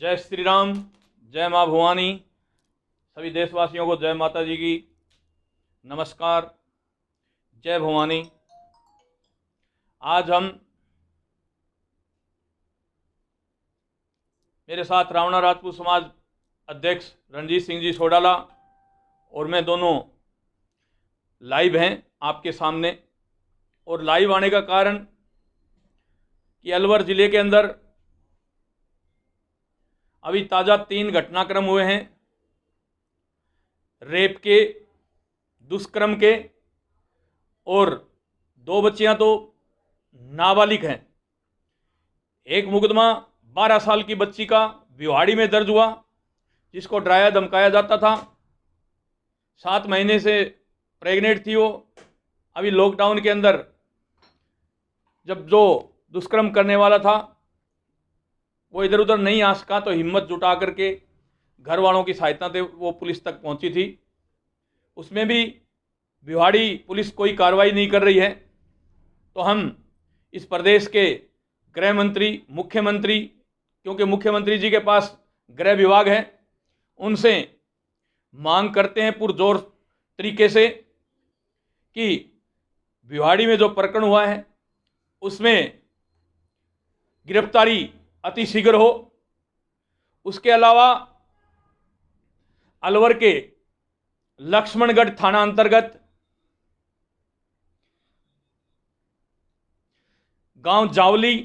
जय श्री राम, जय माँ भवानी। सभी देशवासियों को जय माता जी की नमस्कार, जय भवानी। आज हम मेरे साथ रावणा राजपूत समाज अध्यक्ष रणजीत सिंह जी सोडाला और मैं दोनों लाइव हैं आपके सामने। और लाइव आने का कारण कि अलवर ज़िले के अंदर अभी ताज़ा 3 घटनाक्रम हुए हैं, रेप के, दुष्कर्म के, और 2 बच्चियां तो नाबालिग हैं। एक मुकदमा 12 साल की बच्ची का भिवाड़ी में दर्ज हुआ, जिसको डराया धमकाया जाता था। 7 महीने से प्रेग्नेंट थी वो। अभी लॉकडाउन के अंदर जब जो दुष्कर्म करने वाला था वो इधर उधर नहीं आ सका, तो हिम्मत जुटा करके घर वालों की सहायता से वो पुलिस तक पहुंची थी। उसमें भी भिवाड़ी पुलिस कोई कार्रवाई नहीं कर रही है। तो हम इस प्रदेश के गृह मंत्री, मुख्यमंत्री, क्योंकि मुख्यमंत्री जी के पास गृह विभाग है, उनसे मांग करते हैं पुरजोर तरीके से कि भिवाड़ी में जो प्रकरण हुआ है उसमें गिरफ्तारी अति शीघ्र हो। उसके अलावा अलवर के लक्ष्मणगढ़ थाना अंतर्गत गांव जावली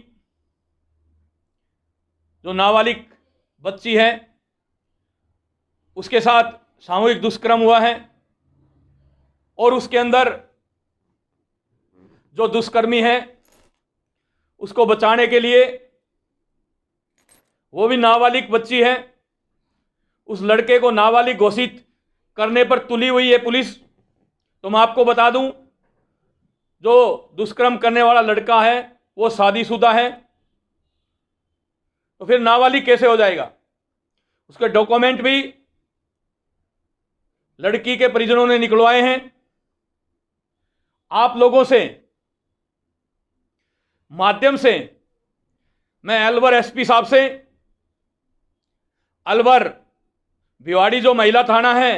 जो नाबालिग बच्ची है उसके साथ सामूहिक दुष्कर्म हुआ है, और उसके अंदर जो दुष्कर्मी है उसको बचाने के लिए, वो भी नाबालिग बच्ची है, उस लड़के को नाबालिग घोषित करने पर तुली हुई है पुलिस। तो मैं आपको बता दूं, जो दुष्कर्म करने वाला लड़का है वो शादीशुदा है, तो फिर नाबालिग कैसे हो जाएगा? उसके डॉक्यूमेंट भी लड़की के परिजनों ने निकलवाए हैं। आप लोगों से माध्यम से मैं अलवर एसपी साहब से, अलवर भिवाड़ी जो महिला थाना है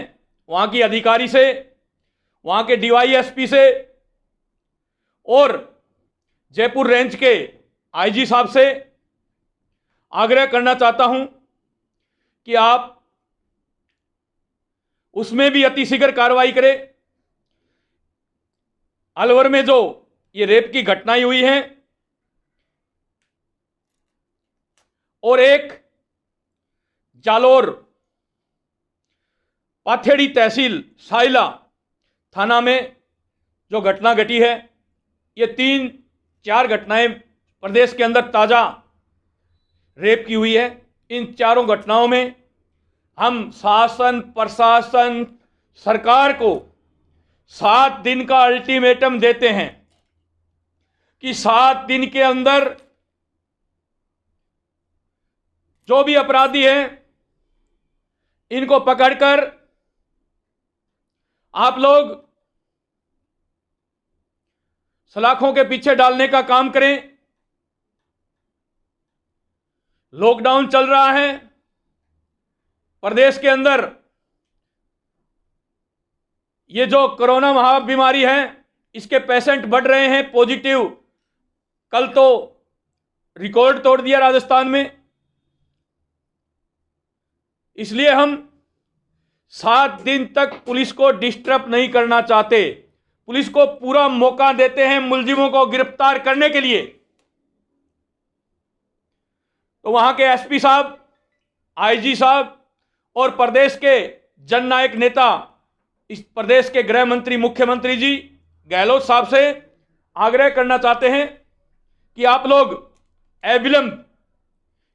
वहां की अधिकारी से, वहां के डीवाईएसपी से और जयपुर रेंज के आईजी साहब से आग्रह करना चाहता हूं कि आप उसमें भी अतिशीघ्र कार्रवाई करें। अलवर में जो ये रेप की घटनाएं हुई हैं, और एक जालोर पाथेड़ी तहसील साइला थाना में जो घटना घटी है, ये 3-4 घटनाएं प्रदेश के अंदर ताजा रेप की हुई है। इन चारों घटनाओं में हम शासन, प्रशासन, सरकार को 7 दिन का अल्टीमेटम देते हैं कि 7 दिन के अंदर जो भी अपराधी हैं इनको पकड़कर आप लोग सलाखों के पीछे डालने का काम करें। लॉकडाउन चल रहा है प्रदेश के अंदर, ये जो कोरोना महाबीमारी है इसके पेशेंट बढ़ रहे हैं पॉजिटिव। कल तो रिकॉर्ड तोड़ दिया राजस्थान में। इसलिए हम 7 दिन तक पुलिस को डिस्टर्ब नहीं करना चाहते। पुलिस को पूरा मौका देते हैं मुलजिमों को गिरफ्तार करने के लिए। तो वहां के एसपी साहब, आईजी साहब और प्रदेश के जननायक नेता, इस प्रदेश के गृह मंत्री, मुख्यमंत्री जी गहलोत साहब से आग्रह करना चाहते हैं कि आप लोग अविलंब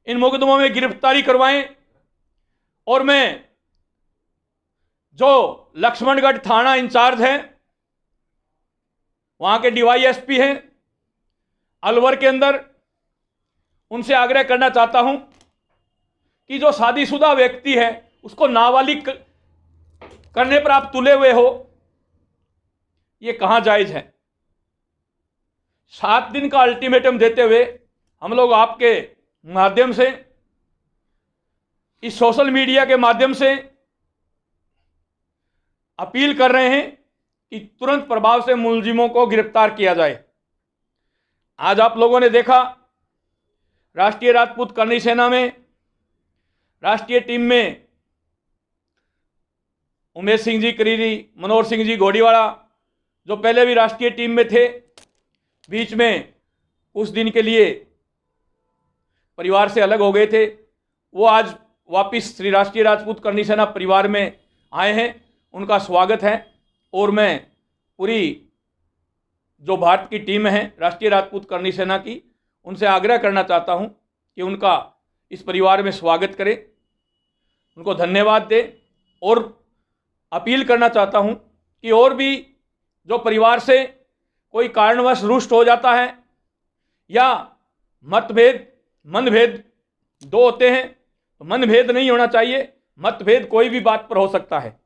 इन मुकदमों में गिरफ्तारी करवाएं। और मैं जो लक्ष्मणगढ़ थाना इंचार्ज है, वहां के डीवाईएसपी हैं अलवर के अंदर, उनसे आग्रह करना चाहता हूं कि जो शादीशुदा व्यक्ति है उसको नाबालिग करने पर आप तुले हुए हो, ये कहां जायज है? 7 दिन का अल्टीमेटम देते हुए हम लोग आपके माध्यम से इस सोशल मीडिया के माध्यम से अपील कर रहे हैं कि तुरंत प्रभाव से मुलजिमों को गिरफ्तार किया जाए। आज आप लोगों ने देखा, राष्ट्रीय राजपूत करनी सेना में राष्ट्रीय टीम में उमेश सिंह जी करीरी, मनोहर सिंह जी घोड़ीवाड़ा, जो पहले भी राष्ट्रीय टीम में थे, बीच में कुछ दिन के लिए परिवार से अलग हो गए थे, वो आज वापस श्री राष्ट्रीय राजपूत करनी सेना परिवार में आए हैं। उनका स्वागत है और मैं पूरी जो भारत की टीम है राष्ट्रीय राजपूत करनी सेना की, उनसे आग्रह करना चाहता हूं कि उनका इस परिवार में स्वागत करें, उनको धन्यवाद दें और अपील करना चाहता हूं कि और भी जो परिवार से कोई कारणवश रुष्ट हो जाता है या मतभेद मनभेद दो होते हैं, तो मनभेद नहीं होना चाहिए, मतभेद कोई भी बात पर हो सकता है।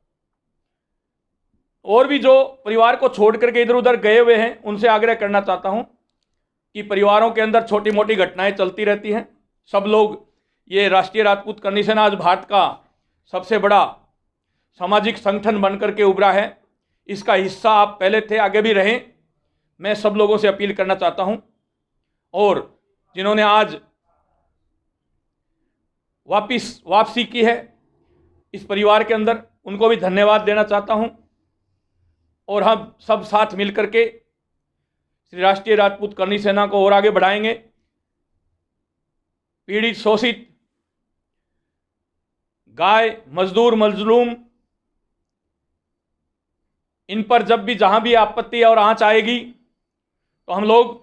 और भी जो परिवार को छोड़ करके इधर उधर गए हुए हैं, उनसे आग्रह करना चाहता हूं कि परिवारों के अंदर छोटी मोटी घटनाएं चलती रहती हैं। सब लोग, ये राष्ट्रीय राजपूत करनी सेना आज भारत का सबसे बड़ा सामाजिक संगठन बनकर के उभरा है, इसका हिस्सा आप पहले थे, आगे भी रहें। मैं सब लोगों से अपील करना चाहता हूं और जिन्होंने आज वापसी की है इस परिवार के अंदर, उनको भी धन्यवाद देना चाहता हूं। और हम सब साथ मिलकर के श्री राष्ट्रीय राजपूत करनी सेना को और आगे बढ़ाएंगे। पीड़ित, शोषित, गाय, मजदूर, मजलूम, इन पर जब भी जहां भी आपत्ति और आंच आएगी तो हम लोग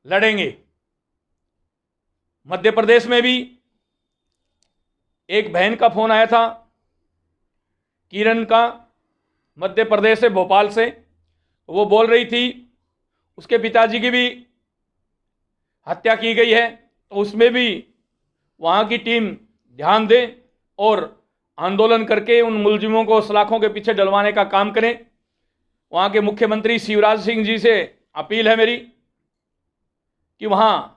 लड़ेंगे। मध्य प्रदेश में भी एक बहन का फोन आया था, किरण का, मध्य प्रदेश से, भोपाल से। वो बोल रही थी उसके पिताजी की भी हत्या की गई है, तो उसमें भी वहाँ की टीम ध्यान दे और आंदोलन करके उन मुलजिमों को सलाखों के पीछे डलवाने का काम करें। वहाँ के मुख्यमंत्री शिवराज सिंह जी से अपील है मेरी कि वहाँ,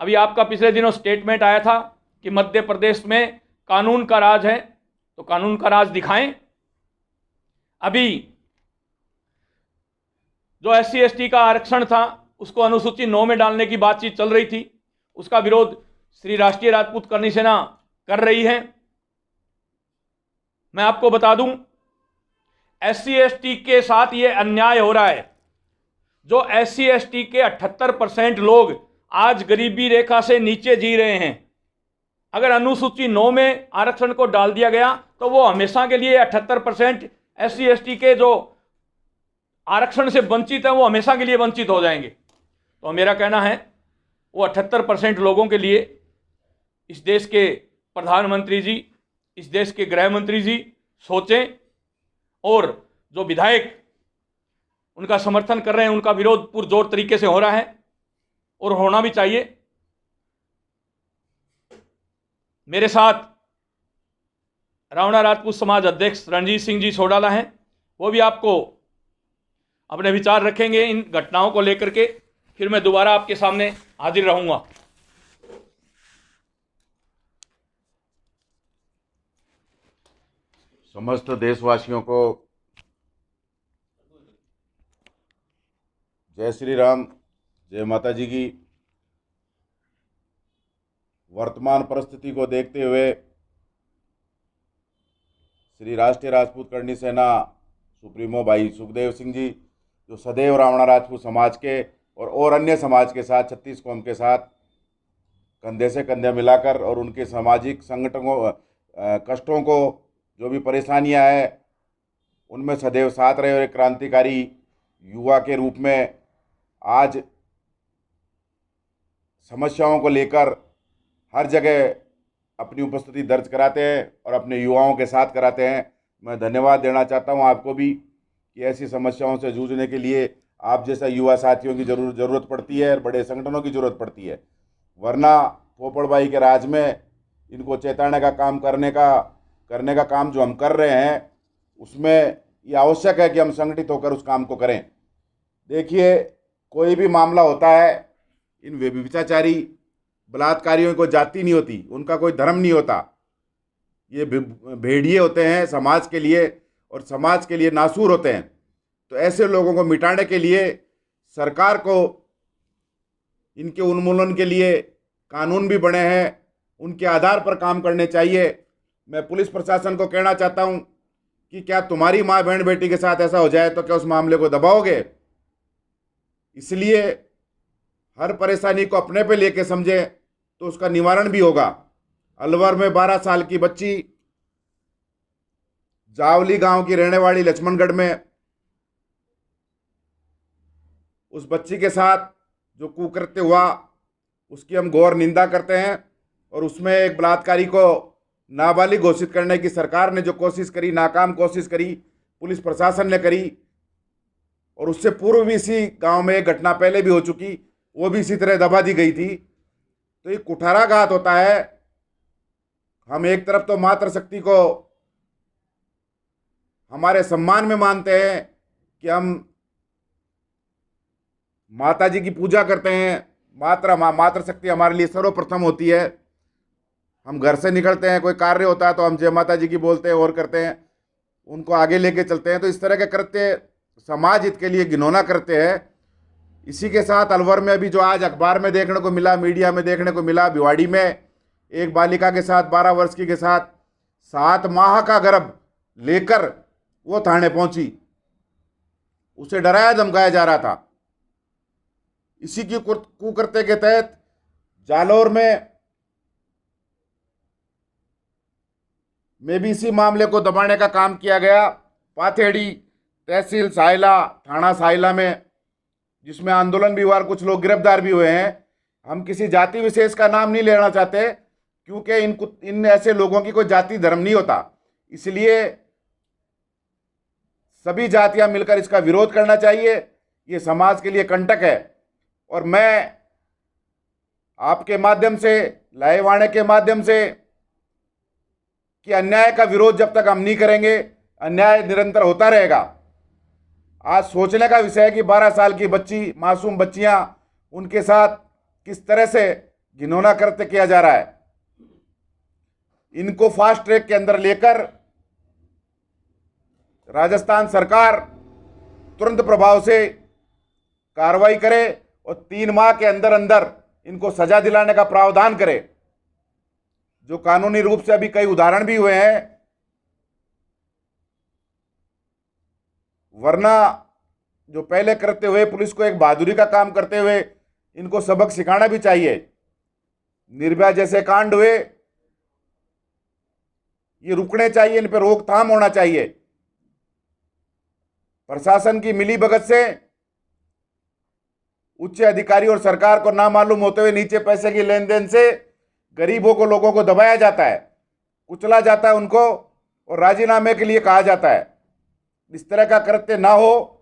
अभी आपका पिछले दिनों स्टेटमेंट आया था कि मध्य प्रदेश में कानून का राज है, तो कानून का राज दिखाएं। अभी जो SC ST का आरक्षण था उसको अनुसूची 9 में डालने की बातचीत चल रही थी, उसका विरोध श्री राष्ट्रीय राजपूत करनी सेना कर रही है। मैं आपको बता दूं, SC ST के साथ ये अन्याय हो रहा है। जो SC ST के 78% लोग आज गरीबी रेखा से नीचे जी रहे हैं, अगर अनुसूची 9 में आरक्षण को डाल दिया गया तो वो हमेशा के लिए 78% SC ST के जो आरक्षण से वंचित हैं वो हमेशा के लिए वंचित हो जाएंगे। तो मेरा कहना है वो 78% लोगों के लिए इस देश के प्रधानमंत्री जी, इस देश के गृह मंत्री जी सोचें, और जो विधायक उनका समर्थन कर रहे हैं उनका विरोध पुरजोर तरीके से हो रहा है और होना भी चाहिए। मेरे साथ रावणा राजपूत समाज अध्यक्ष रणजीत सिंह जी सोडाला हैं, वो भी आपको अपने विचार रखेंगे इन घटनाओं को लेकर के। फिर मैं दोबारा आपके सामने हाजिर रहूंगा। समस्त देशवासियों को जय श्री राम, जय माता जी की। वर्तमान परिस्थिति को देखते हुए श्री राष्ट्रीय राजपूत करनी सेना सुप्रीमो भाई सुखदेव सिंह जी, जो सदैव रावणा राजपूत समाज के और अन्य समाज के साथ, 36 कौम के साथ कंधे से कंधे मिलाकर और उनके सामाजिक संगठनों कष्टों को, जो भी परेशानियां हैं, उनमें सदैव साथ रहे और एक क्रांतिकारी युवा के रूप में आज समस्याओं को लेकर हर जगह अपनी उपस्थिति दर्ज कराते हैं और अपने युवाओं के साथ कराते हैं। मैं धन्यवाद देना चाहता हूं आपको भी कि ऐसी समस्याओं से जूझने के लिए आप जैसा युवा साथियों की ज़रूरत पड़ती है और बड़े संगठनों की ज़रूरत पड़ती है। वरना पोपड़बाई के राज में इनको चेताने का काम करने का काम जो हम कर रहे हैं, उसमें ये आवश्यक है कि हम संगठित होकर उस काम को करें। देखिए, कोई भी मामला होता है, इन व्यभिचारी बलात्कारियों को जाति नहीं होती, उनका कोई धर्म नहीं होता। ये भेड़िए होते हैं समाज के लिए और समाज के लिए नासूर होते हैं। तो ऐसे लोगों को मिटाने के लिए सरकार को इनके उन्मूलन के लिए कानून भी बने हैं, उनके आधार पर काम करने चाहिए। मैं पुलिस प्रशासन को कहना चाहता हूं कि क्या तुम्हारी माँ बहन बेटी के साथ ऐसा हो जाए तो क्या उस मामले को दबाओगे? इसलिए हर परेशानी को अपने पे लेके समझे तो उसका निवारण भी होगा। अलवर में 12 साल की बच्ची, जावली गांव की रहने वाली लक्ष्मणगढ़ में, उस बच्ची के साथ जो कुकृत्य हुआ उसकी हम घोर निंदा करते हैं। और उसमें एक बलात्कारी को नाबालिग घोषित करने की सरकार ने जो कोशिश करी, नाकाम कोशिश करी, पुलिस प्रशासन ने करी। और उससे पूर्व भी इसी गांव में एक घटना पहले भी हो चुकी, वो भी इसी तरह दबा दी गई थी। तो ये कुठाराघात होता है। हम एक तरफ तो मातृशक्ति को हमारे सम्मान में मानते हैं कि हम माता जी की पूजा करते हैं, मातृशक्ति हमारे लिए सर्वप्रथम होती है। हम घर से निकलते हैं, कोई कार्य होता है तो हम जय माता जी की बोलते हैं और करते हैं, उनको आगे लेके चलते हैं। तो इस तरह के कृत्य समाज हित के लिए घिनौना करते हैं। इसी के साथ अलवर में अभी जो आज अखबार में देखने को मिला, मीडिया में देखने को मिला, भिवाड़ी में एक बालिका के साथ, 12 वर्ष की के साथ 7 माह का गर्भ लेकर वो थाने पहुंची, उसे डराया धमकाया जा रहा था। इसी की कुकृत्य के तहत जालौर में भी इसी मामले को दबाने का काम किया गया। पाथेड़ी तहसील साहिला, थाना साहिला में, जिसमें आंदोलन भी हुआ और कुछ लोग गिरफ्तार भी हुए हैं। हम किसी जाति विशेष का नाम नहीं लेना चाहते, क्योंकि इन ऐसे लोगों की कोई जाति धर्म नहीं होता। इसलिए सभी जातियां मिलकर इसका विरोध करना चाहिए। ये समाज के लिए कंटक है। और मैं आपके माध्यम से, लाइव आने के माध्यम से, कि अन्याय का विरोध जब तक हम नहीं करेंगे, अन्याय निरंतर होता रहेगा। आज सोचने का विषय है कि 12 साल की बच्ची, मासूम बच्चियां, उनके साथ किस तरह से घिनौना कृत्य किया जा रहा है। इनको फास्ट ट्रैक के अंदर लेकर राजस्थान सरकार तुरंत प्रभाव से कार्रवाई करे और 3 माह के अंदर अंदर इनको सजा दिलाने का प्रावधान करे। जो कानूनी रूप से अभी कई उदाहरण भी हुए हैं, वरना जो पहले करते हुए पुलिस को एक बहादुरी का काम करते हुए इनको सबक सिखाना भी चाहिए। निर्भया जैसे कांड हुए, ये रुकने चाहिए, इन पर रोकथाम होना चाहिए। प्रशासन की मिलीभगत से उच्च अधिकारी और सरकार को ना मालूम होते हुए नीचे पैसे की लेन देन से गरीबों को, लोगों को दबाया जाता है, कुचला जाता है उनको, और राजीनामे के लिए कहा जाता है। इस तरह का कृत्य ना हो।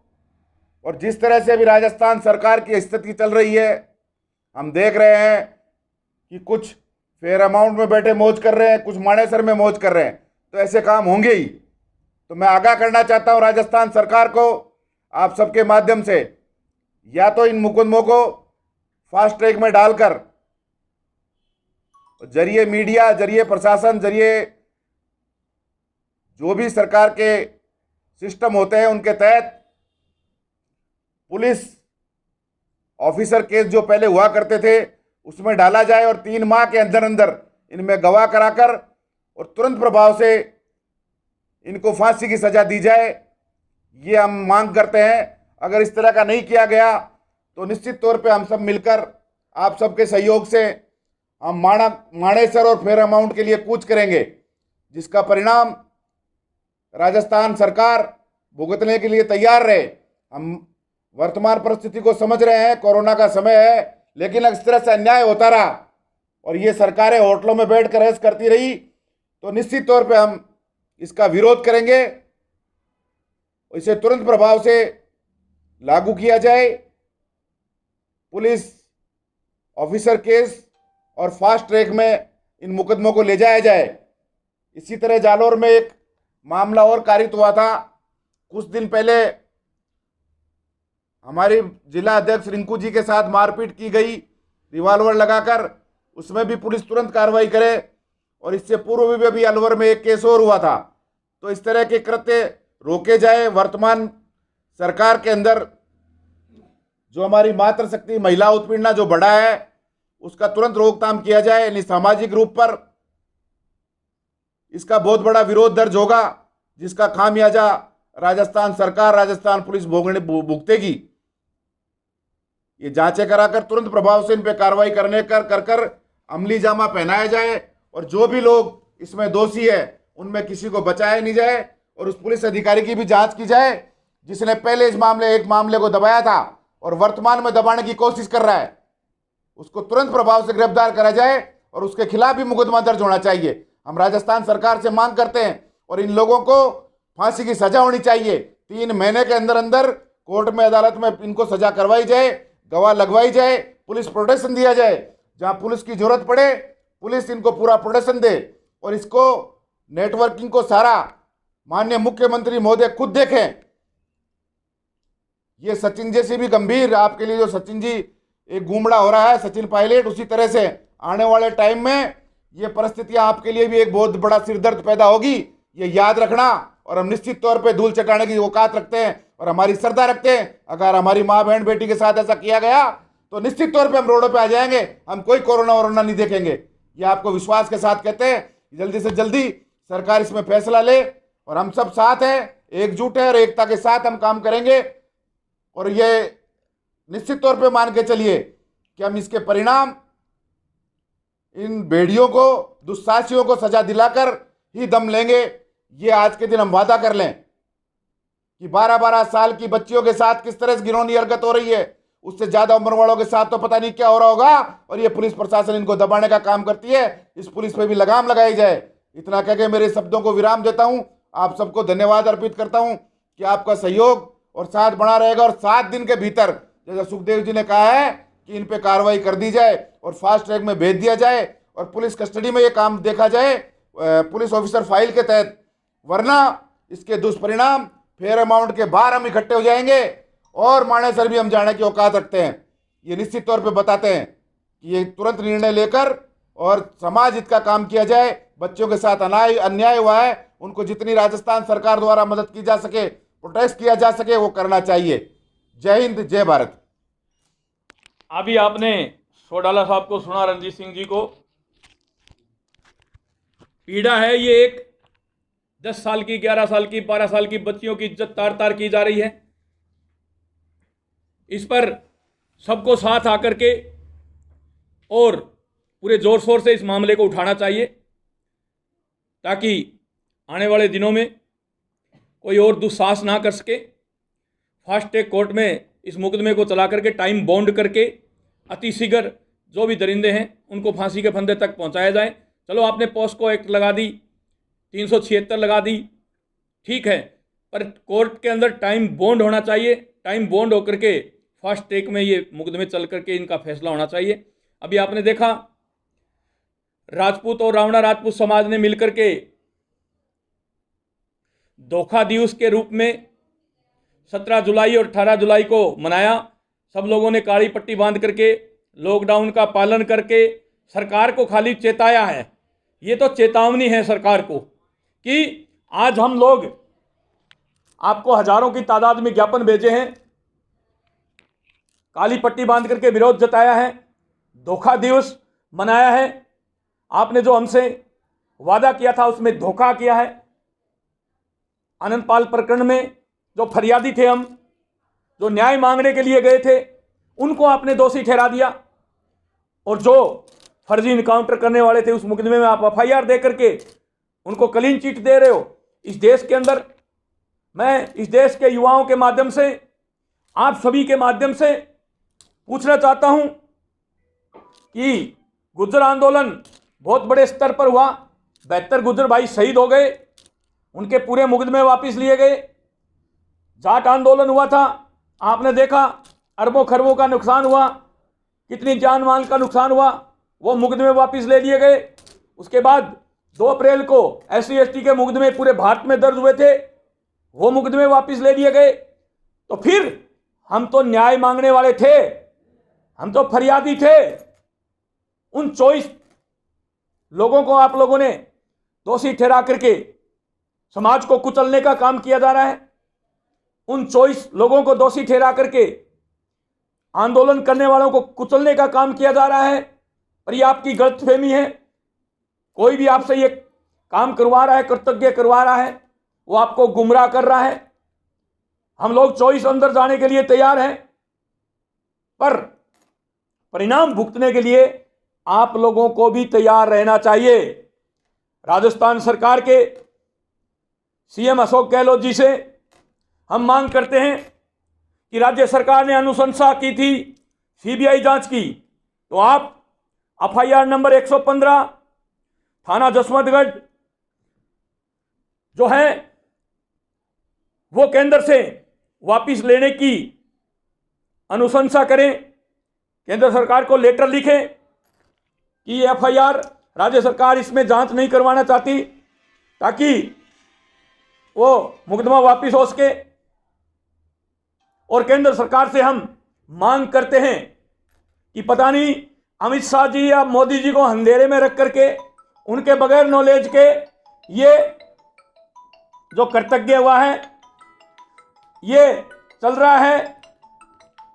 और जिस तरह से अभी राजस्थान सरकार की स्थिति चल रही है, हम देख रहे हैं कि कुछ फेयर अमाउंट में बैठे मौज कर रहे हैं, कुछ मानेसर में मौज कर रहे हैं। तो ऐसे काम होंगे ही। तो मैं आगाह करना चाहता हूं राजस्थान सरकार को, आप सबके माध्यम से, या तो इन मुकदमों को फास्ट ट्रैक में डालकर, जरिए मीडिया, जरिए प्रशासन, जरिए जो भी सरकार के सिस्टम होते हैं उनके तहत पुलिस ऑफिसर केस जो पहले हुआ करते थे उसमें डाला जाए और 3 माह के अंदर अंदर इनमें गवाह कराकर और तुरंत प्रभाव से इनको फांसी की सजा दी जाए। ये हम मांग करते हैं। अगर इस तरह का नहीं किया गया तो निश्चित तौर पे हम सब मिलकर, आप सबके सहयोग से, हम मानेसर और फेयर अमाउंट के लिए कूच करेंगे, जिसका परिणाम राजस्थान सरकार भुगतने के लिए तैयार रहे। हम वर्तमान परिस्थिति को समझ रहे हैं, कोरोना का समय है, लेकिन अगर इस तरह से अन्याय होता रहा और ये सरकारें होटलों में बैठकर ऐश करती रही तो निश्चित तौर पे हम इसका विरोध करेंगे। इसे तुरंत प्रभाव से लागू किया जाए, पुलिस ऑफिसर केस और फास्ट ट्रैक में इन मुकदमों को ले जाया जाए। इसी तरह जालौर में एक मामला और कारित हुआ था कुछ दिन पहले। हमारी जिला अध्यक्ष रिंकू जी के साथ मारपीट की गई रिवॉल्वर लगाकर। उसमें भी पुलिस तुरंत कार्रवाई करे। और इससे पूर्व भी अभी अलवर में एक केस और हुआ था। तो इस तरह के कृत्य रोके जाए। वर्तमान सरकार के अंदर जो हमारी मातृशक्ति महिला उत्पीड़न जो बढ़ा है उसका तुरंत रोकथाम किया जाए। यानी सामाजिक रूप पर इसका बहुत बड़ा विरोध दर्ज होगा, जिसका खामियाजा राजस्थान सरकार, राजस्थान पुलिस भुगतेगी। ये जांचें कराकर तुरंत प्रभाव से इन पे कार्रवाई करने कर अमली जामा पहनाया जाए और जो भी लोग इसमें दोषी है उनमें किसी को बचाया नहीं जाए। और उस पुलिस अधिकारी की भी जांच की जाए जिसने पहले एक मामले को दबाया था और वर्तमान में दबाने की कोशिश कर रहा है, उसको तुरंत प्रभाव से गिरफ्तार करा जाए और उसके खिलाफ भी मुकदमा दर्ज होना चाहिए। हम राजस्थान सरकार से मांग करते हैं और इन लोगों को फांसी की सजा होनी चाहिए। 3 महीने के अंदर अंदर कोर्ट में, अदालत में इनको सजा करवाई जाए, गवाह लगवाई जाए, पुलिस प्रोटेक्शन दिया जाए। जहां पुलिस की जरूरत पड़े पुलिस इनको पूरा प्रोटेक्शन दे। और इसको नेटवर्किंग को सारा माननीय मुख्यमंत्री महोदय खुद देखें। ये सचिन जैसी भी गंभीर, आपके लिए जो सचिन जी एक घूमड़ा हो रहा है, सचिन पायलट, उसी तरह से आने वाले टाइम में ये परिस्थितियां आपके लिए भी एक बहुत बड़ा सिरदर्द पैदा होगी। ये याद रखना। और हम निश्चित तौर पे धूल चटाने की औकात रखते हैं और हमारी श्रद्धा रखते हैं। अगर हमारी माँ बहन बेटी के साथ ऐसा किया गया तो निश्चित तौर पे हम रोडों पे आ जाएंगे। हम कोई कोरोना वोरोना नहीं देखेंगे। ये आपको विश्वास के साथ कहते हैं। जल्दी से जल्दी सरकार इसमें फैसला ले और हम सब साथ हैं, एकजुट है और एकता के साथ हम काम करेंगे। और ये निश्चित तौर पे मान के चलिए कि हम इसके परिणाम, इन भेड़ियों को, दुस्साहसियों को सजा दिलाकर ही दम लेंगे। ये आज के दिन हम वादा कर लें कि 12-12 साल की बच्चियों के साथ किस तरह से घिनौनी हरकत हो रही है, उससे ज्यादा उम्र वालों के साथ तो पता नहीं क्या हो रहा होगा। और ये पुलिस प्रशासन इनको दबाने का काम करती है। इस पुलिस पे भी लगाम लगाई जाए। इतना कह के मेरे शब्दों को विराम देता हूं। आप सबको धन्यवाद अर्पित करता हूं कि आपका सहयोग और साथ बना रहेगा। और 7 दिन के भीतर, जैसा सुखदेव जी ने कहा है, कि इन पे कार्रवाई कर दी जाए और फास्ट ट्रैक में भेज दिया जाए और पुलिस कस्टडी में ये काम देखा जाए पुलिस ऑफिसर फाइल के तहत। वरना इसके दुष्परिणाम फेयर अमाउंट के बाहर हम इकट्ठे हो जाएंगे और मानेसर भी हम जाने की औकात रखते हैं। ये निश्चित तौर पे बताते हैं कि ये तुरंत निर्णय लेकर और समाज हित का काम किया जाए। बच्चों के साथ अन्याय हुआ है, उनको जितनी राजस्थान सरकार द्वारा मदद की जा सके, प्रोटेस्ट किया जा सके, वो करना चाहिए। जय हिंद, जय भारत। अभी आपने सोडाला साहब को सुना, रणजीत सिंह जी को। पीड़ा है ये एक 10 साल की, 11 साल की, 12 साल की बच्चियों की इज्जत तार तार की जा रही है। इस पर सबको साथ आकर के और पूरे जोर शोर से इस मामले को उठाना चाहिए, ताकि आने वाले दिनों में कोई और दुस्साहस ना कर सके। फास्ट ट्रैक कोर्ट में इस मुकदमे को चला करके टाइम बाउंड करके अतिशीघ्र जो भी दरिंदे हैं उनको फांसी के फंदे तक पहुंचाया जाए। चलो, आपने पॉस्को एक्ट लगा दी, 376 लगा दी, ठीक है, पर कोर्ट के अंदर टाइम बाउंड होना चाहिए। टाइम बाउंड होकर के फास्ट ट्रैक में ये मुकदमे चल करके इनका फैसला होना चाहिए। अभी आपने देखा, राजपूत और रावणा राजपूत समाज ने मिलकर के धोखा दिवस के रूप में 17 जुलाई और 18 जुलाई को मनाया। सब लोगों ने काली पट्टी बांध करके लॉकडाउन का पालन करके सरकार को खाली चेताया है। ये तो चेतावनी है सरकार को कि आज हम लोग आपको हजारों की तादाद में ज्ञापन भेजे हैं, काली पट्टी बांध करके विरोध जताया है, धोखा दिवस मनाया है। आपने जो हमसे वादा किया था उसमें धोखा किया है। आनंदपाल प्रकरण में जो फरियादी थे, हम जो न्याय मांगने के लिए गए थे, उनको आपने दोषी ठहरा दिया। और जो फर्जी इनकाउंटर करने वाले थे उस मुकदमे में आप एफआईआर दे करके उनको क्लीन चिट दे रहे हो। इस देश के अंदर, मैं इस देश के युवाओं के माध्यम से, आप सभी के माध्यम से पूछना चाहता हूं कि गुर्जर आंदोलन बहुत बड़े स्तर पर हुआ, 72 गुर्जर भाई शहीद हो गए, उनके पूरे मुकदमे वापस लिए गए। जाट आंदोलन हुआ था, आपने देखा अरबों खरबों का नुकसान हुआ, कितनी जान माल का नुकसान हुआ, वो मुकदमे वापस ले लिए गए। उसके बाद 2 अप्रैल को SC/ST के मुकदमे पूरे भारत में दर्ज हुए थे, वो मुकदमे वापस ले लिए गए। तो फिर हम तो न्याय मांगने वाले थे, हम तो फरियादी थे, उन 24 लोगों को आप लोगों ने दोषी ठहरा करके समाज को कुचलने का काम किया जा रहा है। उन 24 लोगों को दोषी ठहरा करके आंदोलन करने वालों को कुचलने का काम किया जा रहा है। पर यह आपकी गलतफहमी है। कोई भी आपसे ये काम करवा रहा है, कृतज्ञ करवा रहा है, वो आपको गुमराह कर रहा है। हम लोग 24 अंदर जाने के लिए तैयार हैं, पर परिणाम भुगतने के लिए आप लोगों को भी तैयार रहना चाहिए। राजस्थान सरकार के सीएम अशोक गहलोत जी से हम मांग करते हैं कि राज्य सरकार ने अनुशंसा की थी, सीबीआई जांच की, तो आप एफआईआर नंबर 115 थाना जसवंतगढ़ जो है वो केंद्र से वापस लेने की अनुशंसा करें। केंद्र सरकार को लेटर लिखें कि एफआईआर राज्य सरकार इसमें जांच नहीं करवाना चाहती, ताकि वो मुकदमा वापस हो सके। और केंद्र सरकार से हम मांग करते हैं कि पता नहीं अमित शाह जी या मोदी जी को अंधेरे में रख करके उनके बगैर नॉलेज के ये जो कृतज्ञ हुआ है ये चल रहा है,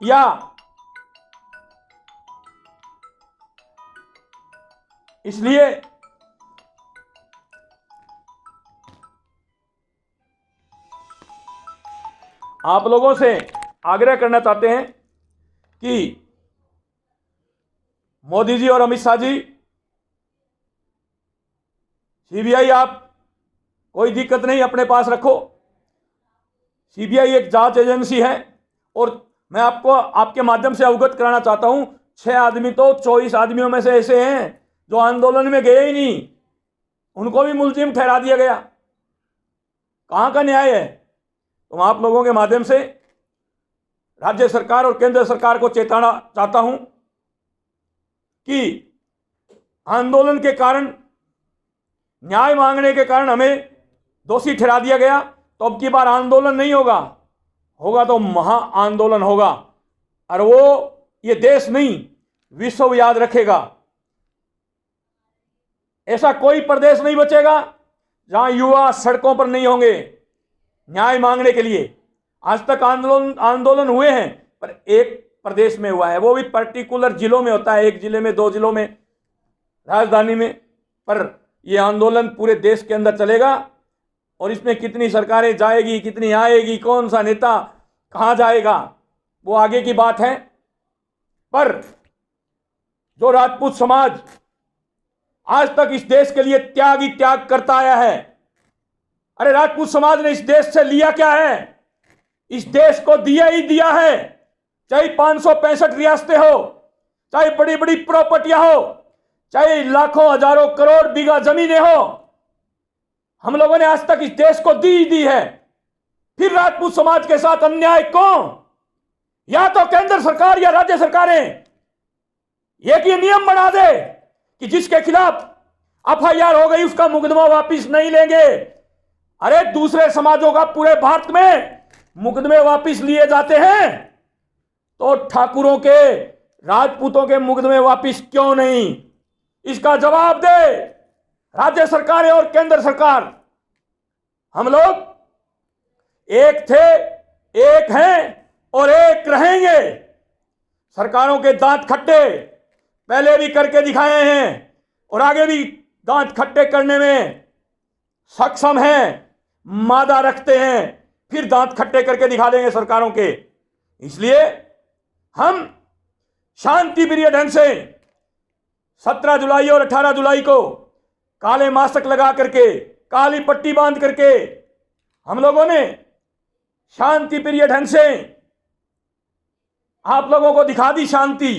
या इसलिए आप लोगों से आग्रह करना चाहते हैं कि मोदी जी और अमित शाह जी, सीबीआई आप कोई दिक्कत नहीं अपने पास रखो। सीबीआई एक जांच एजेंसी है, और मैं आपको आपके माध्यम से अवगत कराना चाहता हूं, 6 आदमी तो 24 आदमियों में से ऐसे हैं जो आंदोलन में गए ही नहीं, उनको भी मुलजिम ठहरा दिया गया। कहां का न्याय है? तो मैं आप लोगों के माध्यम से राज्य सरकार और केंद्र सरकार को चेताना चाहता हूं कि आंदोलन के कारण, न्याय मांगने के कारण हमें दोषी ठहरा दिया गया, तो अब की बार आंदोलन नहीं होगा, होगा तो महा आंदोलन होगा, और वो ये देश नहीं विश्व याद रखेगा। ऐसा कोई प्रदेश नहीं बचेगा जहां युवा सड़कों पर नहीं होंगे न्याय मांगने के लिए। आज तक आंदोलन हुए हैं, पर एक प्रदेश में हुआ है, वो भी पर्टिकुलर जिलों में होता है, एक जिले में, 2 जिलों में, राजधानी में। पर यह आंदोलन पूरे देश के अंदर चलेगा, और इसमें कितनी सरकारें जाएगी, कितनी आएगी, कौन सा नेता कहां जाएगा, वो आगे की बात है। पर जो राजपूत समाज आज तक इस देश के लिए त्याग ही त्याग करता आया है, अरे राजपूत समाज ने इस देश से लिया क्या है? इस देश को दिया ही दिया है। चाहे 565 रियासतें हो, चाहे बड़ी बड़ी प्रॉपर्टियां हो, चाहे लाखों हजारों करोड़ बीघा जमीनें हो, हम लोगों ने आज तक इस देश को दी ही दी है। फिर राजपूत समाज के साथ अन्याय कौन? या तो केंद्र सरकार या राज्य सरकारें एक ये नियम बना दे कि जिसके खिलाफ एफआईआर हो गई उसका मुकदमा वापस नहीं लेंगे। अरे दूसरे समाजों का पूरे भारत में मुकदमे वापस लिए जाते हैं, तो ठाकुरों के, राजपूतों के मुकदमे वापस क्यों नहीं? इसका जवाब दे राज्य सरकारें और केंद्र सरकार। हम लोग एक थे, एक हैं और एक रहेंगे। सरकारों के दांत खट्टे पहले भी करके दिखाए हैं, और आगे भी दांत खट्टे करने में सक्षम हैं, मादा रखते हैं, फिर दांत खट्टे करके दिखा देंगे सरकारों के। इसलिए हम शांति प्रिय ढंग से 17 जुलाई और 18 जुलाई को काले मास्क लगा करके, काली पट्टी बांध करके हम लोगों ने शांति प्रिय ढंग से आप लोगों को दिखा दी शांति,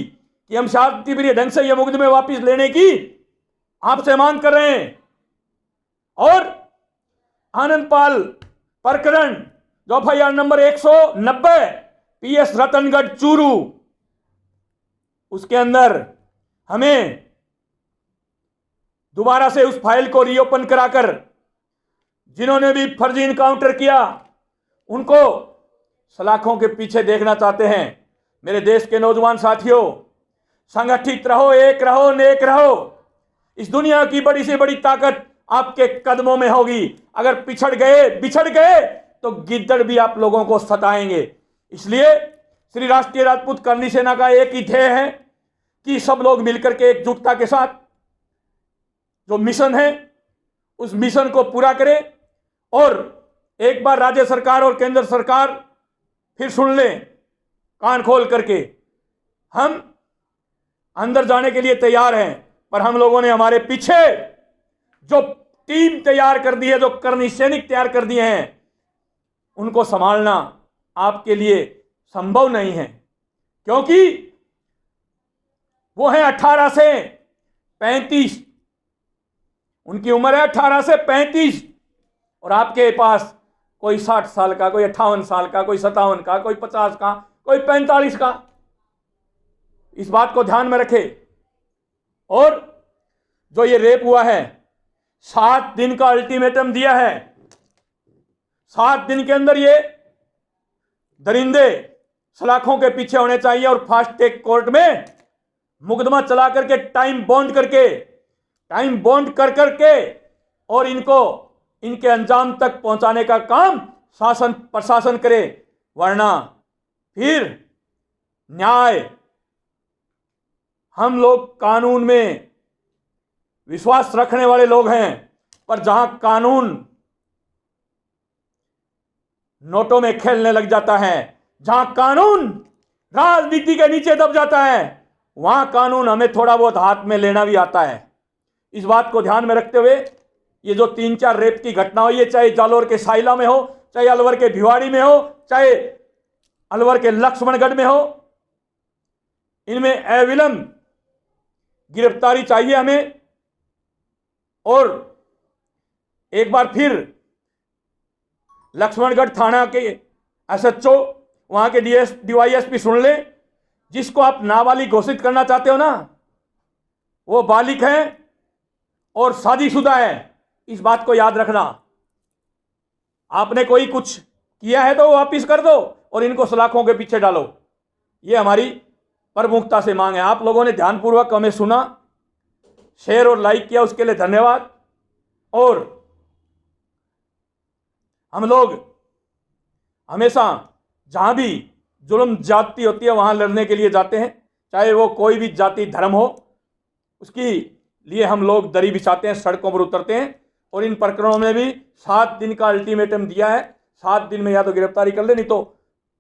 कि हम शांति प्रिय ढंग से ये मुकदमे वापस लेने की आपसे मांग कर रहे हैं। और आनंदपाल प्रकरण जो FIR number 190 PS Ratangarh Churu, उसके अंदर हमें दोबारा से उस फाइल को रीओपन कराकर जिन्होंने भी फर्जी इनकाउंटर किया उनको सलाखों के पीछे देखना चाहते हैं। मेरे देश के नौजवान साथियों, संगठित रहो, एक रहो, नेक रहो। इस दुनिया की बड़ी से बड़ी ताकत आपके कदमों में होगी। अगर पिछड़ गए, बिछड़ गए तो गिद्दड़ भी आप लोगों को सताएंगे। इसलिए श्री राष्ट्रीय राजपूत करनी सेना का एक ही ध्येय है कि सब लोग मिलकर के एकजुटता के साथ जो मिशन है उस मिशन को पूरा करें। और एक बार राज्य सरकार और केंद्र सरकार फिर सुन लें कान खोल करके, हम अंदर जाने के लिए तैयार हैं, पर हम लोगों ने हमारे पीछे जो टीम तैयार कर दी है, जो करनी सैनिक तैयार कर दिए हैं, उनको संभालना आपके लिए संभव नहीं है, क्योंकि वो है 18 से 35, उनकी उम्र है 18 से 35, और आपके पास कोई 60 साल का, कोई 58 साल का, कोई 57 का, कोई 50 का, कोई 45 का। इस बात को ध्यान में रखें। और जो ये रेप हुआ है, 7 दिन का अल्टीमेटम दिया है। 7 दिन के अंदर ये दरिंदे सलाखों के पीछे होने चाहिए और फास्ट ट्रैक कोर्ट में मुकदमा चला करके टाइम बॉन्ड कर करके और इनको इनके अंजाम तक पहुंचाने का काम शासन प्रशासन करे, वरना फिर न्याय, हम लोग कानून में विश्वास रखने वाले लोग हैं, पर जहां कानून नोटों में खेलने लग जाता है, जहां कानून राजनीति के नीचे दब जाता है, वहां कानून हमें थोड़ा बहुत हाथ में लेना भी आता है। इस बात को ध्यान में रखते हुए ये जो 3-4 रेप की घटना हुई है, चाहे जालोर के साइला में हो, चाहे अलवर के भिवाड़ी में हो, चाहे अलवर के लक्ष्मणगढ़ में हो, इनमें अविलंब गिरफ्तारी चाहिए हमें। और एक बार फिर लक्ष्मणगढ़ थाना के एसएचओ, वहां के डीवाईएसपी सुन ले, जिसको आप नाबालिग घोषित करना चाहते हो ना, वो बालिग है और शादीशुदा है। इस बात को याद रखना। आपने कोई कुछ किया है तो वापिस कर दो और इनको सलाखों के पीछे डालो। ये हमारी प्रमुखता से मांग है। आप लोगों ने ध्यानपूर्वक हमें सुना, शेयर और लाइक किया, उसके लिए धन्यवाद। और हम लोग हमेशा जहां भी जुल्म जाति होती है वहां लड़ने के लिए जाते हैं, चाहे वो कोई भी जाति धर्म हो, उसकी लिए हम लोग दरी बिछाते हैं, सड़कों पर उतरते हैं। और इन प्रकरणों में भी 7 दिन का अल्टीमेटम दिया है। 7 दिन में या तो गिरफ्तारी कर ले, नहीं तो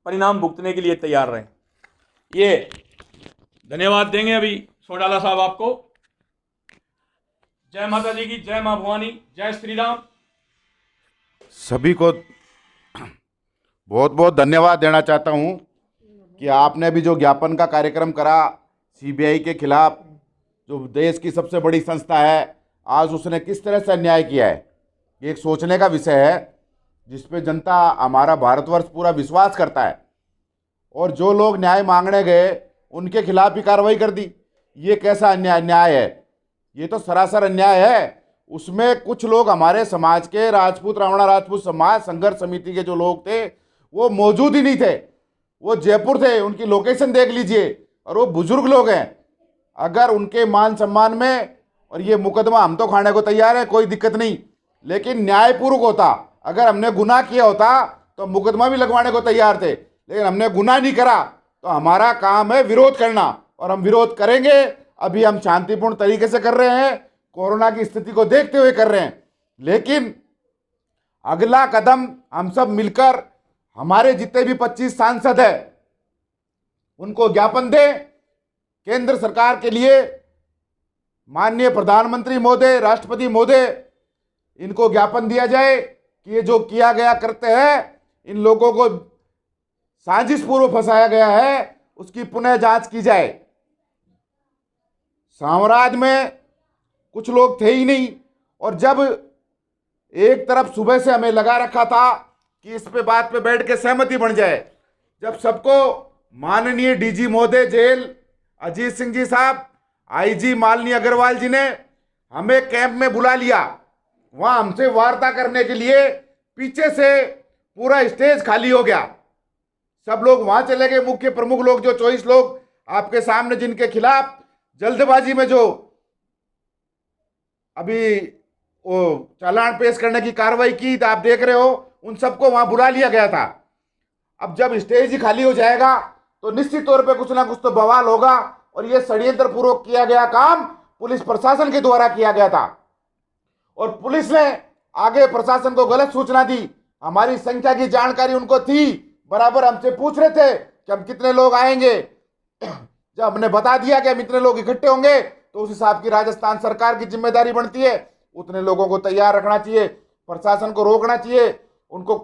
परिणाम भुगतने के लिए तैयार रहें। ये धन्यवाद देंगे अभी सोडाला साहब आपको। जय माता जी की, जय मां भवानी, जय श्री राम। सभी को बहुत बहुत धन्यवाद देना चाहता हूं कि आपने भी जो ज्ञापन का कार्यक्रम करा सीबीआई के खिलाफ, जो देश की सबसे बड़ी संस्था है, आज उसने किस तरह से अन्याय किया है, ये एक सोचने का विषय है, जिस पे जनता, हमारा भारतवर्ष पूरा विश्वास करता है। और जो लोग न्याय मांगने गए उनके खिलाफ भी कार्रवाई कर दी। ये कैसा अन्याय है? ये तो सरासर अन्याय है। उसमें कुछ लोग हमारे समाज के, राजपूत रावणा राजपूत समाज संघर्ष समिति के जो लोग थे वो मौजूद ही नहीं थे, वो जयपुर थे। उनकी लोकेशन देख लीजिए, और वो बुजुर्ग लोग हैं। अगर उनके मान सम्मान में, और ये मुकदमा हम तो खाने को तैयार है, कोई दिक्कत नहीं, लेकिन न्यायपूर्वक होता। अगर हमने गुनाह किया होता तो मुकदमा भी लगवाने को तैयार थे, लेकिन हमने गुनाह नहीं करा। तो हमारा काम है विरोध करना, और हम विरोध करेंगे। अभी हम शांतिपूर्ण तरीके से कर रहे हैं, कोरोना की स्थिति को देखते हुए कर रहे हैं, लेकिन अगला कदम हम सब मिलकर, हमारे जितने भी 25 सांसद हैं उनको ज्ञापन दें केंद्र सरकार के लिए। माननीय प्रधानमंत्री महोदय, राष्ट्रपति महोदय, इनको ज्ञापन दिया जाए कि ये जो किया गया करते हैं, इन लोगों को साजिश पूर्व फंसाया गया है, उसकी पुनः जांच की जाए। साम्राज्य में कुछ लोग थे ही नहीं, और जब एक तरफ सुबह से हमें लगा रखा था कि इस पे बात पे बैठ के सहमति बन जाए, जब सबको माननीय डीजी महोदय जेल अजीत सिंह जी साहब, आईजी मालिनी अग्रवाल जी ने हमें कैंप में बुला लिया, वहां हमसे वार्ता करने के लिए पीछे से पूरा स्टेज खाली हो गया। सब लोग वहां चले गए, मुख्य प्रमुख लोग जो 24 लोग आपके सामने जिनके खिलाफ जल्दबाजी में जो अभी वो चालान पेश करने की कार्रवाई की, तो आप देख रहे हो उन सबको वहां बुला लिया गया था। अब जब स्टेज ही खाली हो जाएगा तो निश्चित तौर पे कुछ ना कुछ तो बवाल होगा, और यह षड्यंत्र पूर्वक किया गया काम पुलिस प्रशासन के द्वारा किया गया था, और पुलिस ने आगे प्रशासन को गलत सूचना दी। हमारी संख्या की जानकारी उनको थी, बराबर हमसे पूछ रहे थे कि हम कितने लोग आएंगे। जब हमने बता दिया कि हम इतने लोग इकट्ठे होंगे, तो उस हिसाब की राजस्थान सरकार की जिम्मेदारी बनती है, उतने लोगों को तैयार रखना चाहिए, प्रशासन को रोकना चाहिए। उनको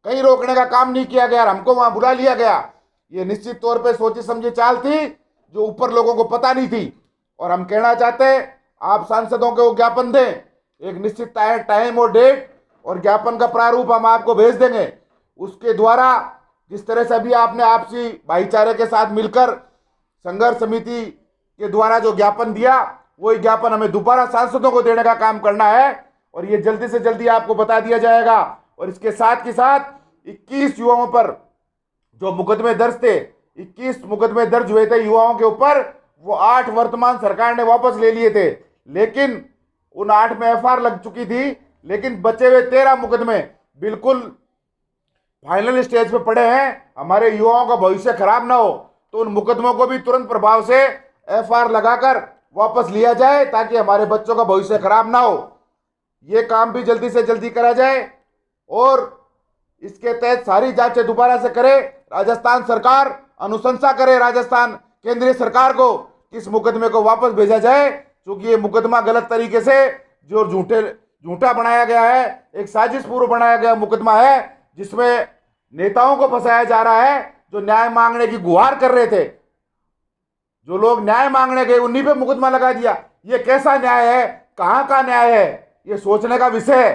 कहीं रोकने का काम नहीं किया गया, हमको वहां बुला लिया गया। ये निश्चित तौर पे सोची समझी चाल थी जो ऊपर लोगों को पता नहीं थी। और हम कहना चाहते हैं, आप सांसदों को ज्ञापन दें, एक निश्चित टाइम और डेट और ज्ञापन का प्रारूप हम आपको भेज देंगे। उसके द्वारा जिस तरह से अभी आपने आपसी भाईचारे के साथ मिलकर संघर्ष समिति के द्वारा जो ज्ञापन दिया, वही ज्ञापन हमें दोबारा सांसदों को देने का काम करना है, और ये जल्दी से जल्दी आपको बता दिया जाएगा। और इसके साथ ही साथ 21 युवाओं पर जो मुकदमे दर्ज थे, 21 मुकदमे दर्ज हुए थे युवाओं के ऊपर, वो 8 वर्तमान सरकार ने वापस ले लिए थे, लेकिन उन 8 में एफआईआर लग चुकी थी, लेकिन बचे हुए 13 मुकदमे बिल्कुल फाइनल स्टेज पे पड़े हैं। हमारे युवाओं का भविष्य खराब ना हो, तो उन मुकदमों को भी तुरंत प्रभाव से एफआईआर लगाकर वापस लिया जाए, ताकि हमारे बच्चों का भविष्य खराब ना हो। ये काम भी जल्दी से जल्दी करा जाए, और इसके तहत सारी जांचें दोबारा से करे राजस्थान सरकार, अनुशंसा करे राजस्थान केंद्रीय सरकार को, इस मुकदमे को वापस भेजा जाए, क्योंकि ये मुकदमा गलत तरीके से जो झूठा बनाया गया है, एक साजिश पूर्व बनाया गया मुकदमा है, जिसमें नेताओं को फंसाया जा रहा है जो न्याय मांगने की गुहार कर रहे थे। जो लोग न्याय मांगने गए उन्हीं पे मुकदमा लगा दिया। ये कैसा न्याय है, कहां का न्याय है, ये सोचने का विषय है।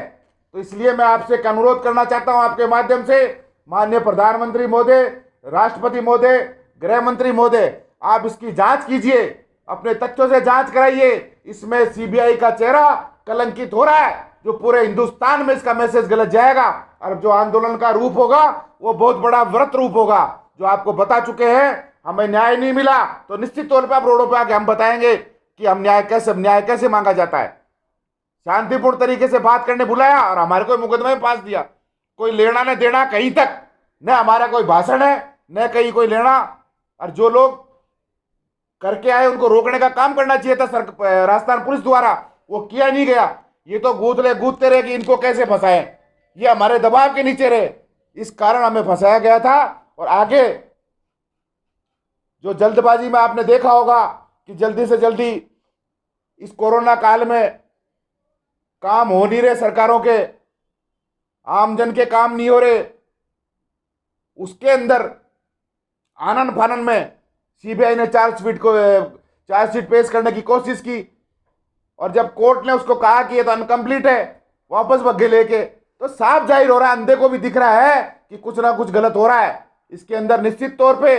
तो इसलिए मैं आपसे एक अनुरोध करना चाहता हूं आपके माध्यम से, माननीय प्रधानमंत्री महोदय, राष्ट्रपति महोदय, गृह मंत्री महोदय, आप इसकी जांच कीजिए, अपने तथ्यों से जांच कराइए। इसमें सीबीआई का चेहरा कलंकित हो रहा है, जो पूरे हिंदुस्तान में इसका मैसेज गलत जाएगा, और जो आंदोलन का रूप होगा वो बहुत बड़ा व्रत रूप होगा। जो आपको बता चुके हैं हमें न्याय नहीं मिला, तो निश्चित तौर पर आप रोडों पर आके हम बताएंगे कि हम न्याय कैसे मांगा जाता है। शांतिपूर्ण तरीके से बात करने बुलाया और हमारे कोई मुकदमे में पास दिया, कोई लेना न देना कहीं तक, न हमारा कोई भाषण है न कहीं कोई लेना। और जो लोग करके आए उनको रोकने का काम करना चाहिए था राजस्थान पुलिस द्वारा, वो किया नहीं गया। ये तो गूंथते रहे कि इनको कैसे फंसाएं, ये हमारे दबाव के नीचे रहे, इस कारण हमें फंसाया गया था। और आगे जो जल्दबाजी में आपने देखा होगा कि जल्दी से जल्दी इस कोरोना काल में काम हो नहीं रहे सरकारों के, आमजन के काम नहीं हो रहे, उसके अंदर आनन फानन में सीबीआई ने चार्जशीट पेश करने की कोशिश की, और जब कोर्ट ने उसको कहा कि ये तो अनकम्प्लीट है, वापस बग्गे लेके, तो साफ जाहिर हो रहा है, अंधे को भी दिख रहा है कि कुछ ना कुछ गलत हो रहा है। इसके अंदर निश्चित तौर पे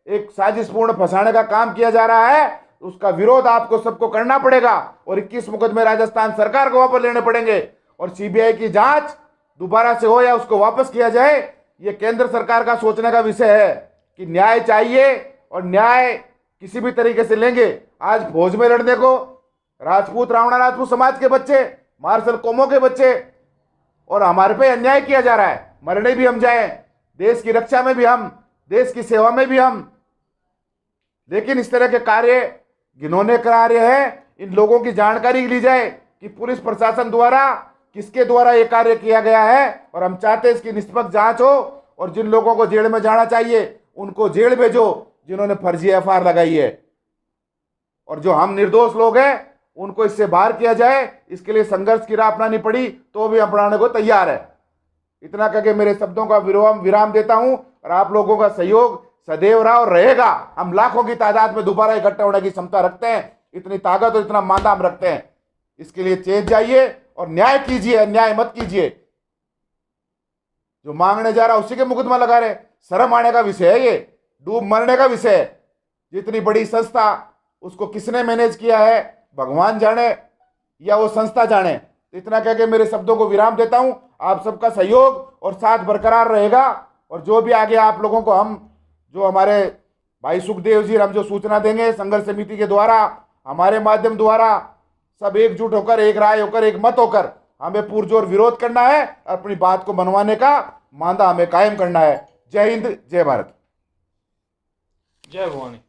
एक साजिशपूर्ण फंसाने का काम किया जा रहा है। उसका विरोध आपको सबको करना पड़ेगा, और 21 मुकदमे राजस्थान सरकार को वापस लेने पड़ेंगे, और सीबीआई की जांच दोबारा से हो या उसको वापस किया जाए। ये केंद्र सरकार का सोचने का विषय है कि न्याय चाहिए, और न्याय किसी भी तरीके से लेंगे। आज फौज में लड़ने को राजपूत रावणा समाज के बच्चे, मार्शल कोमो के बच्चे, और हमारे पे अन्याय किया जा रहा है। मरने भी हम जाएं, देश की रक्षा में भी हम, देश की सेवा में भी हम, लेकिन इस तरह के कार्य घिनौने कार्य है। इन लोगों की जानकारी ली जाए कि पुलिस प्रशासन द्वारा किसके द्वारा ये कार्य किया गया है, और हम चाहते हैं इसकी निष्पक्ष जांच हो, और जिन लोगों को जेल में जाना चाहिए उनको जेल भेजो जिन्होंने फर्जी एफआईआर लगाई है, और जो हम निर्दोष लोग हैं उनको इससे बाहर किया जाए। इसके लिए संघर्ष की राह अपनानी पड़ी तो भी अपनाने को तैयार है। इतना करके मेरे शब्दों का विराम देता हूं, और आप लोगों का सहयोग सदैव रहा और रहेगा। हम लाखों की तादाद में दोबारा इकट्ठा होने की क्षमता रखते हैं, इतनी ताकत और इतना मांदा हम रखते हैं। इसके लिए चेत जाइए और न्याय कीजिए, अन्याय मत कीजिए। जो मांगने जा रहा उसी के मुकदमा लगा रहे, शर्म आने का विषय है, ये डूब मरने का विषय है। जितनी बड़ी संस्था, उसको किसने मैनेज किया है भगवान जाने या वो संस्था जाने। इतना कह के मेरे शब्दों को विराम देता हूं। आप सबका सहयोग और साथ बरकरार रहेगा, और जो भी आगे आप लोगों को हम जो हमारे भाई सुखदेव जी हम जो सूचना देंगे संघर्ष समिति के द्वारा, हमारे माध्यम द्वारा सब एकजुट होकर, एक राय होकर, एक मत होकर हमें पुरजोर विरोध करना है, अपनी बात को मनवाने का मांदा हमें कायम करना है। जय हिंद, जय भारत, जय भवानी।